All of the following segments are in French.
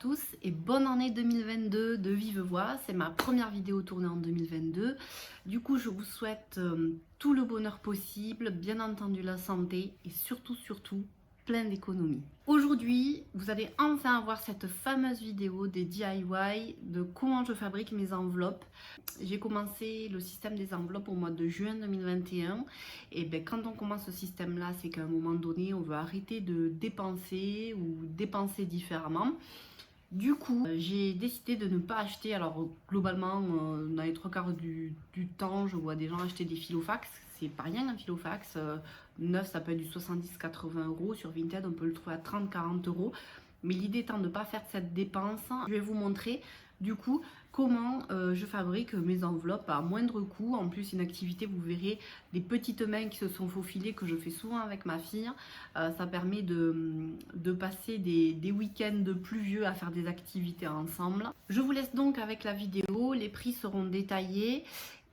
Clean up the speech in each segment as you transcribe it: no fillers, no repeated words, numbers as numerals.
tous et bonne année 2022 de vive voix. C'est ma première vidéo tournée en 2022. Du coup, je vous souhaite tout le bonheur possible, bien entendu la santé et surtout plein d'économies. Aujourd'hui, vous allez enfin avoir cette fameuse vidéo des DIY de comment je fabrique mes enveloppes. J'ai commencé le système des enveloppes au mois de juin 2021 et ben, quand on commence ce système là, c'est qu'à un moment donné on veut arrêter de dépenser ou dépenser différemment. Du coup, j'ai décidé de ne pas acheter. Alors globalement, dans les trois quarts du temps, je vois des gens acheter des filofax. C'est pas rien un filofax. Neuf, ça peut être du 70-80 euros. Sur Vinted, on peut le trouver à 30-40 euros. Mais l'idée étant de ne pas faire cette dépense, je vais vous montrer du coup comment je fabrique mes enveloppes à moindre coût. En plus, une activité, vous verrez, des petites mains qui se sont faufilées que je fais souvent avec ma fille. Ça permet de passer des week-ends pluvieux à faire des activités ensemble. Je vous laisse donc avec la vidéo. Les prix seront détaillés.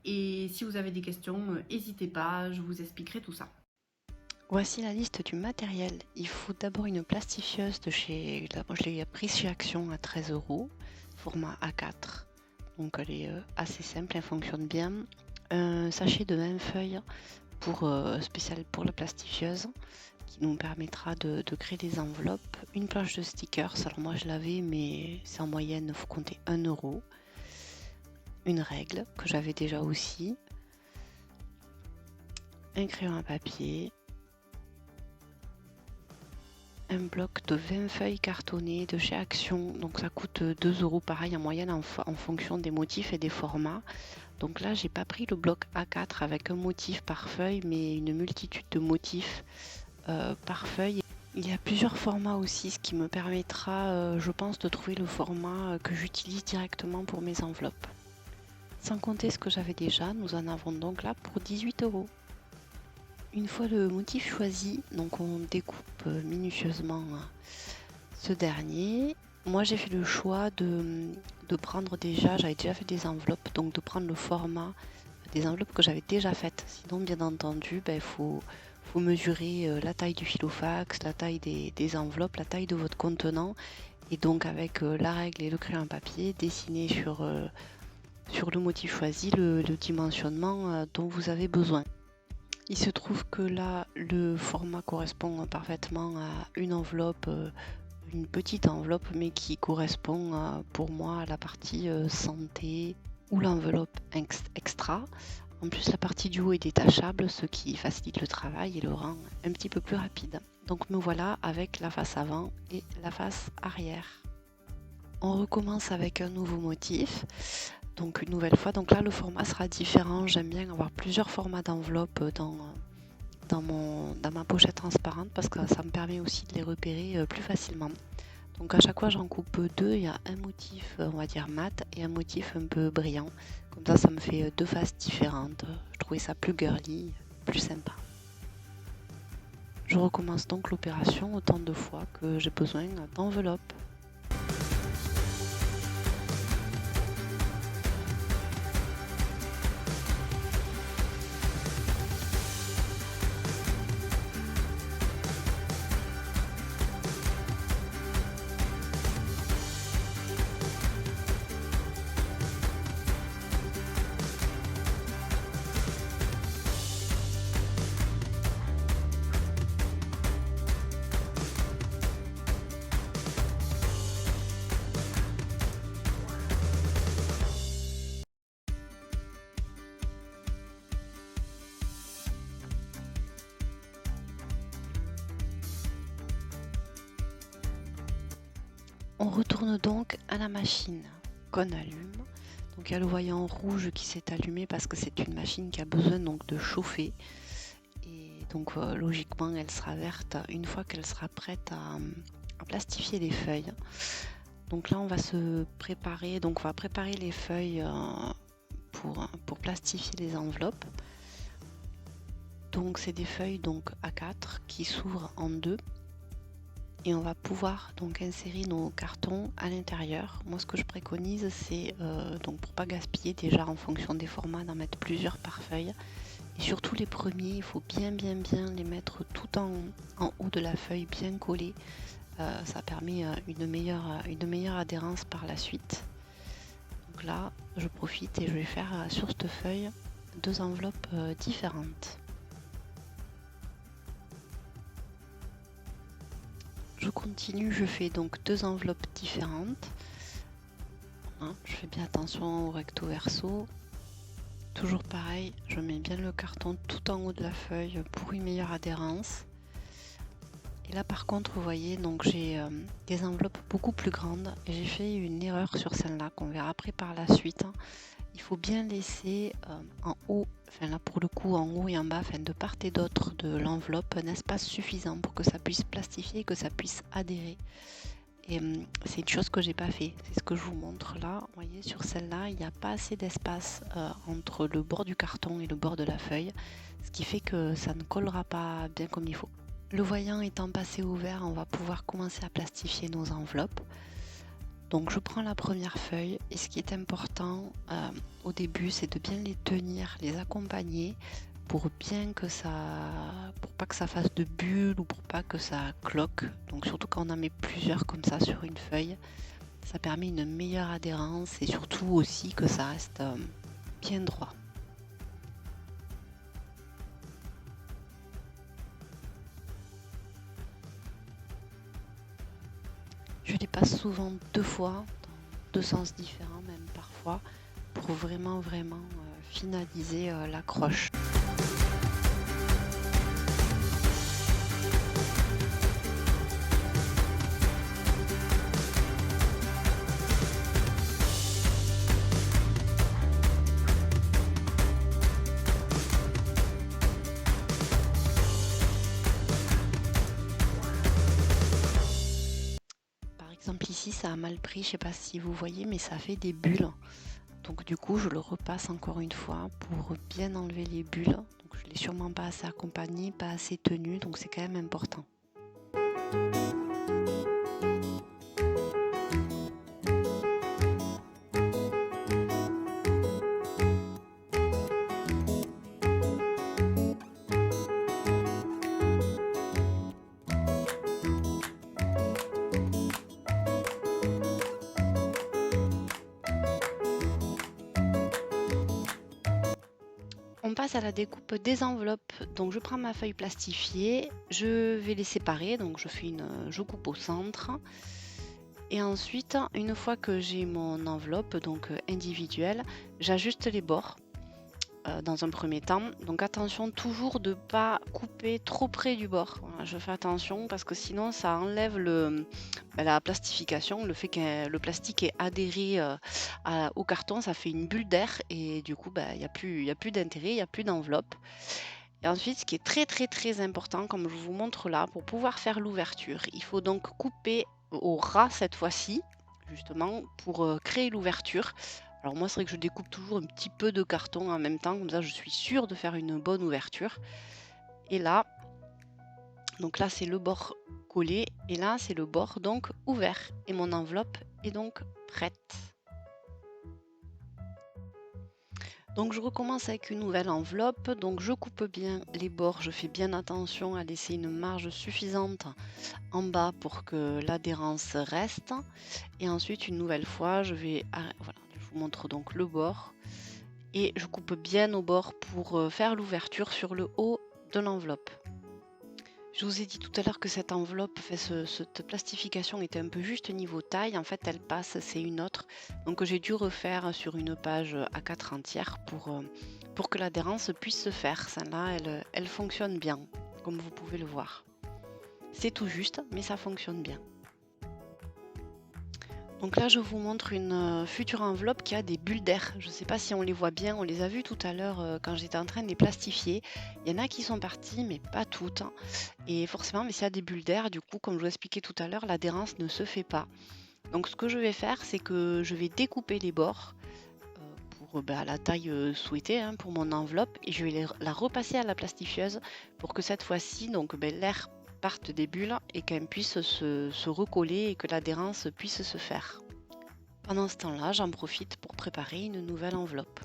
Et si vous avez des questions, n'hésitez pas, je vous expliquerai tout ça. Voici la liste du matériel. Il faut d'abord une plastifieuse de chez... Moi, je l'ai prise chez Action à 13 euros, format A4. Donc elle est assez simple, elle fonctionne bien. Un sachet de 20 feuilles spécial pour la plastifieuse qui nous permettra de créer des enveloppes. Une planche de stickers, alors moi je l'avais mais c'est en moyenne, il faut compter 1 euro. Une règle que j'avais déjà aussi. Un crayon à papier. Un bloc de 20 feuilles cartonnées de chez Action, donc ça coûte 2 euros pareil en moyenne en fonction des motifs et des formats. Donc là j'ai pas pris le bloc A4 avec un motif par feuille mais une multitude de motifs par feuille. Il y a plusieurs formats aussi, ce qui me permettra je pense de trouver le format que j'utilise directement pour mes enveloppes. Sans compter ce que j'avais déjà, nous en avons donc là pour 18 euros. Une fois le motif choisi, donc on découpe minutieusement ce dernier. Moi j'ai fait le choix de prendre j'avais déjà fait des enveloppes, donc de prendre le format des enveloppes que j'avais déjà faites. Sinon bien entendu, il faut mesurer la taille du filofax, la taille des enveloppes, la taille de votre contenant. Et donc avec la règle et le crayon à papier, dessiner sur le motif choisi le dimensionnement dont vous avez besoin. Il se trouve que là, le format correspond parfaitement à une enveloppe, une petite enveloppe, mais qui correspond pour moi à la partie santé ou l'enveloppe extra. En plus, la partie du haut est détachable, ce qui facilite le travail et le rend un petit peu plus rapide. Donc me voilà avec la face avant et la face arrière. On recommence avec un nouveau motif. Donc une nouvelle fois, donc là le format sera différent. J'aime bien avoir plusieurs formats d'enveloppe dans ma pochette transparente parce que ça me permet aussi de les repérer plus facilement. Donc à chaque fois j'en coupe deux, il y a un motif on va dire mat et un motif un peu brillant. Comme ça me fait deux faces différentes. Je trouvais ça plus girly, plus sympa. Je recommence donc l'opération autant de fois que j'ai besoin d'enveloppe. On retourne donc à la machine qu'on allume. Donc il y a le voyant rouge qui s'est allumé parce que c'est une machine qui a besoin donc de chauffer. Et donc logiquement elle sera verte une fois qu'elle sera prête à plastifier les feuilles. Donc là on va se préparer, donc on va préparer les feuilles pour plastifier les enveloppes. Donc c'est des feuilles donc A4 qui s'ouvrent en deux. Et on va pouvoir donc insérer nos cartons à l'intérieur. Moi ce que je préconise c'est donc pour pas gaspiller déjà en fonction des formats d'en mettre plusieurs par feuille. Et surtout les premiers, il faut bien les mettre tout en haut de la feuille, bien collés ça permet une meilleure adhérence par la suite. Donc là, je profite et je vais faire sur cette feuille 2 enveloppes différentes. Je continue, je fais donc 2 enveloppes différentes. Hein, je fais bien attention au recto verso. Toujours pareil, je mets bien le carton tout en haut de la feuille pour une meilleure adhérence. Et là par contre, vous voyez, donc j'ai des enveloppes beaucoup plus grandes et j'ai fait une erreur sur celle-là qu'on verra après par la suite. Il faut bien laisser en haut, enfin là pour le coup en haut et en bas, enfin de part et d'autre de l'enveloppe, un espace suffisant pour que ça puisse plastifier, que ça puisse adhérer. Et c'est une chose que j'ai pas fait, c'est ce que je vous montre là. Vous voyez, sur celle-là, il n'y a pas assez d'espace entre le bord du carton et le bord de la feuille, ce qui fait que ça ne collera pas bien comme il faut. Le voyant étant passé au vert, on va pouvoir commencer à plastifier nos enveloppes. Donc je prends la première feuille et ce qui est important au début, c'est de bien les tenir, les accompagner pour pas que ça fasse de bulles ou pour pas que ça cloque. Donc surtout quand on en met plusieurs comme ça sur une feuille, ça permet une meilleure adhérence et surtout aussi que ça reste bien droit. Je les passe souvent 2 fois, dans 2 sens différents même parfois, pour vraiment finaliser l'accroche. Par exemple ici ça a mal pris, je sais pas si vous voyez, mais ça fait des bulles. Donc du coup je le repasse encore une fois pour bien enlever les bulles. Donc je l'ai sûrement pas assez accompagné, pas assez tenu, donc c'est quand même important. On passe à la découpe des enveloppes. Donc je prends ma feuille plastifiée, je vais les séparer, donc je coupe au centre. Et ensuite, une fois que j'ai mon enveloppe donc individuelle, j'ajuste les bords dans un premier temps. Donc attention toujours de ne pas couper trop près du bord. Voilà, je fais attention parce que sinon ça enlève la plastification, le fait que le plastique est adhéré au carton, ça fait une bulle d'air et du coup il n'y a plus d'intérêt, il n'y a plus d'enveloppe. Et ensuite, ce qui est très important, comme je vous montre là, pour pouvoir faire l'ouverture, il faut donc couper au ras cette fois-ci, justement, pour créer l'ouverture. Alors moi, c'est vrai que je découpe toujours un petit peu de carton en même temps, comme ça je suis sûre de faire une bonne ouverture. Et là, donc là c'est le bord collé, et là c'est le bord donc ouvert. Et mon enveloppe est donc prête. Donc je recommence avec une nouvelle enveloppe, donc je coupe bien les bords, je fais bien attention à laisser une marge suffisante en bas pour que l'adhérence reste. Et ensuite une nouvelle fois, voilà, je vous montre donc le bord et je coupe bien au bord pour faire l'ouverture sur le haut de l'enveloppe. Je vous ai dit tout à l'heure que cette enveloppe, cette plastification était un peu juste niveau taille. En fait, elle passe, c'est une autre. Donc j'ai dû refaire sur une page A4 entière pour que l'adhérence puisse se faire. Celle-là, elle fonctionne bien, comme vous pouvez le voir. C'est tout juste, mais ça fonctionne bien. Donc là, je vous montre une future enveloppe qui a des bulles d'air. Je ne sais pas si on les voit bien, on les a vues tout à l'heure quand j'étais en train de les plastifier. Il y en a qui sont parties, mais pas toutes. Et forcément, mais s'il y a des bulles d'air, du coup, comme je vous expliquais tout à l'heure, l'adhérence ne se fait pas. Donc ce que je vais faire, c'est que je vais découper les bords pour la taille souhaitée pour mon enveloppe. Et je vais la repasser à la plastifieuse pour que cette fois-ci, donc l'air parte des bulles et qu'elles puissent se recoller et que l'adhérence puisse se faire. Pendant ce temps-là, j'en profite pour préparer une nouvelle enveloppe.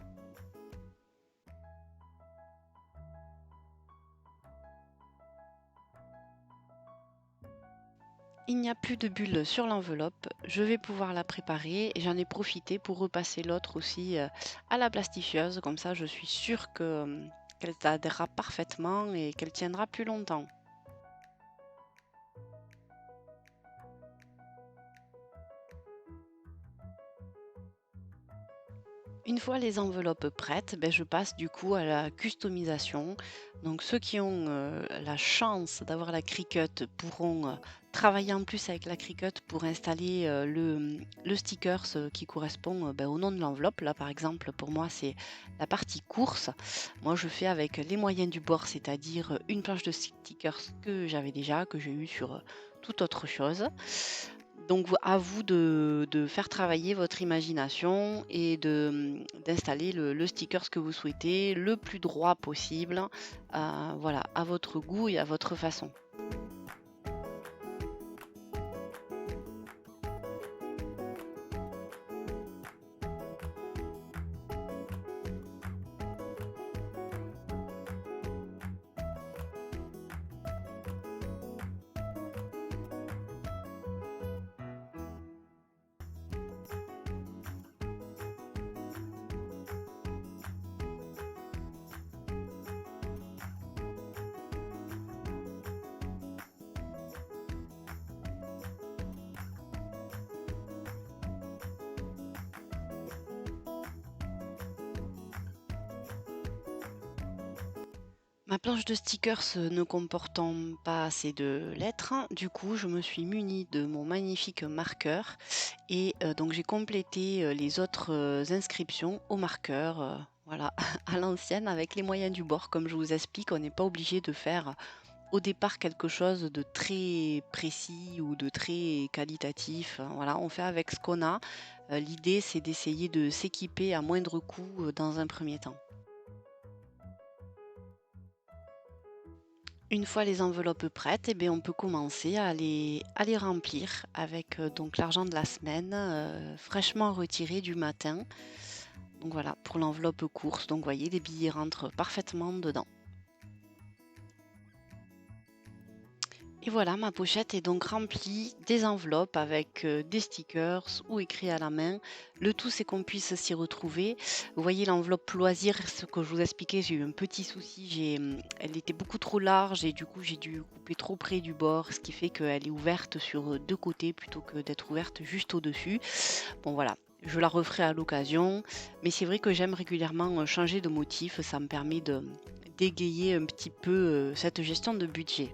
Il n'y a plus de bulle sur l'enveloppe, je vais pouvoir la préparer et j'en ai profité pour repasser l'autre aussi à la plastifieuse, comme ça je suis sûre qu'elle adhérera parfaitement et qu'elle tiendra plus longtemps. Une fois les enveloppes prêtes, je passe du coup à la customisation. Donc ceux qui ont la chance d'avoir la Cricut pourront travailler en plus avec la Cricut pour installer le sticker qui correspond au nom de l'enveloppe. Là par exemple pour moi c'est la partie course. Moi je fais avec les moyens du bord, c'est-à-dire une planche de stickers que j'avais déjà, que j'ai eu sur toute autre chose. Donc à vous de faire travailler votre imagination et d'installer le sticker que vous souhaitez le plus droit possible, voilà, à votre goût et à votre façon. Ma planche de stickers ne comportant pas assez de lettres, du coup je me suis munie de mon magnifique marqueur et donc j'ai complété les autres inscriptions au marqueur, voilà, à l'ancienne avec les moyens du bord. Comme je vous explique, on n'est pas obligé de faire au départ quelque chose de très précis ou de très qualitatif, hein. Voilà, on fait avec ce qu'on a. L'idée c'est d'essayer de s'équiper à moindre coût dans un premier temps. Une fois les enveloppes prêtes, on peut commencer à les remplir avec donc l'argent de la semaine fraîchement retiré du matin. Donc voilà, pour l'enveloppe course. Donc vous voyez, les billets rentrent parfaitement dedans. Et voilà, ma pochette est donc remplie des enveloppes avec des stickers ou écrits à la main. Le tout, c'est qu'on puisse s'y retrouver. Vous voyez l'enveloppe loisir, ce que je vous expliquais, j'ai eu un petit souci. Elle était beaucoup trop large et du coup, j'ai dû couper trop près du bord, ce qui fait qu'elle est ouverte sur deux côtés plutôt que d'être ouverte juste au-dessus. Bon, voilà. Je la referai à l'occasion, mais c'est vrai que j'aime régulièrement changer de motif. Ça me permet d'égayer un petit peu cette gestion de budget.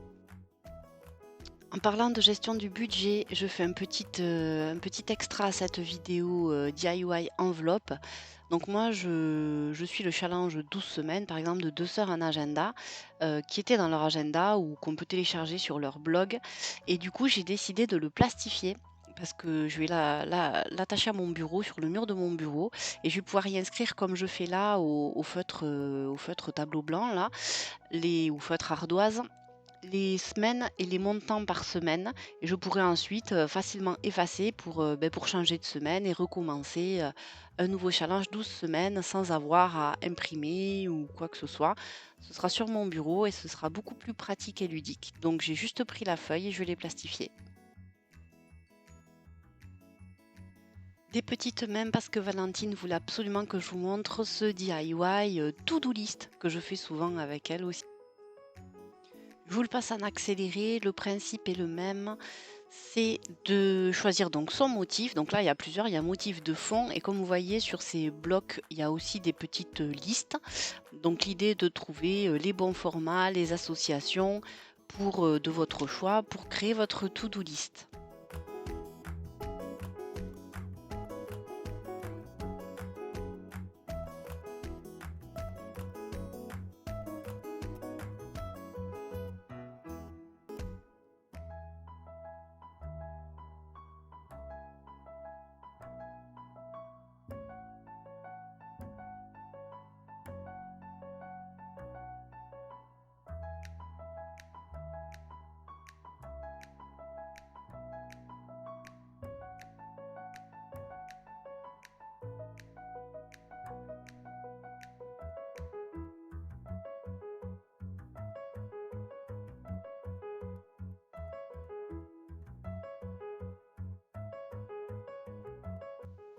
En parlant de gestion du budget, je fais un petit extra à cette vidéo DIY enveloppe. Donc moi, je suis le challenge 12 semaines, par exemple, de 2 sœurs en agenda, qui était dans leur agenda ou qu'on peut télécharger sur leur blog. Et du coup, j'ai décidé de le plastifier parce que je vais l'attacher à mon bureau, sur le mur de mon bureau, et je vais pouvoir y inscrire comme je fais là au feutre tableau blanc, là, ou feutre ardoise, les semaines et les montants par semaine et je pourrais ensuite facilement effacer pour changer de semaine et recommencer un nouveau challenge 12 semaines sans avoir à imprimer ou quoi que ce soit. Ce sera sur mon bureau et ce sera beaucoup plus pratique et ludique. Donc j'ai juste pris la feuille et je l'ai plastifiée. Des petites mains parce que Valentine voulait absolument que je vous montre ce DIY to-do list que je fais souvent avec elle aussi. Je vous le passe en accéléré, le principe est le même, c'est de choisir donc son motif. Donc là, il y a plusieurs, il y a un motif de fond et comme vous voyez sur ces blocs, il y a aussi des petites listes. Donc l'idée est de trouver les bons formats, les associations de votre choix pour créer votre to-do list.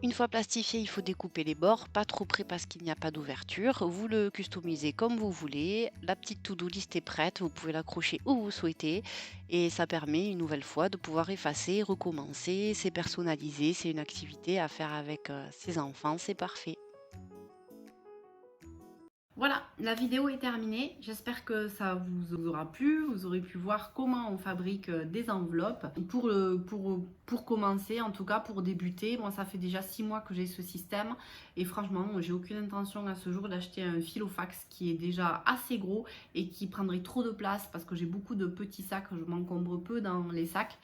Une fois plastifié, il faut découper les bords, pas trop près parce qu'il n'y a pas d'ouverture. Vous le customisez comme vous voulez. La petite to-do list est prête, vous pouvez l'accrocher où vous souhaitez et ça permet une nouvelle fois de pouvoir effacer, recommencer. C'est personnalisé, c'est une activité à faire avec ses enfants, c'est parfait. Voilà, la vidéo est terminée. J'espère que ça vous aura plu. Vous aurez pu voir comment on fabrique des enveloppes. Pour commencer, en tout cas pour débuter, moi ça fait déjà 6 mois que j'ai ce système. Et franchement, j'ai aucune intention à ce jour d'acheter un filofax qui est déjà assez gros et qui prendrait trop de place parce que j'ai beaucoup de petits sacs. Je m'encombre peu dans les sacs.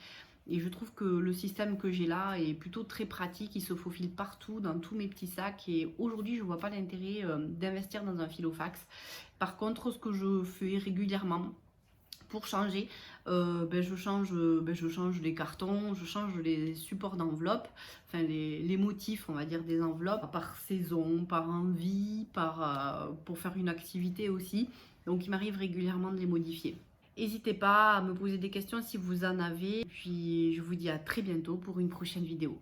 Et je trouve que le système que j'ai là est plutôt très pratique, il se faufile partout dans tous mes petits sacs et aujourd'hui je ne vois pas l'intérêt d'investir dans un filofax. Par contre, ce que je fais régulièrement pour changer, je change les cartons, je change les supports d'enveloppe, enfin les motifs on va dire des enveloppes par saison, par envie, pour faire une activité aussi. Donc il m'arrive régulièrement de les modifier. N'hésitez pas à me poser des questions si vous en avez. Puis je vous dis à très bientôt pour une prochaine vidéo.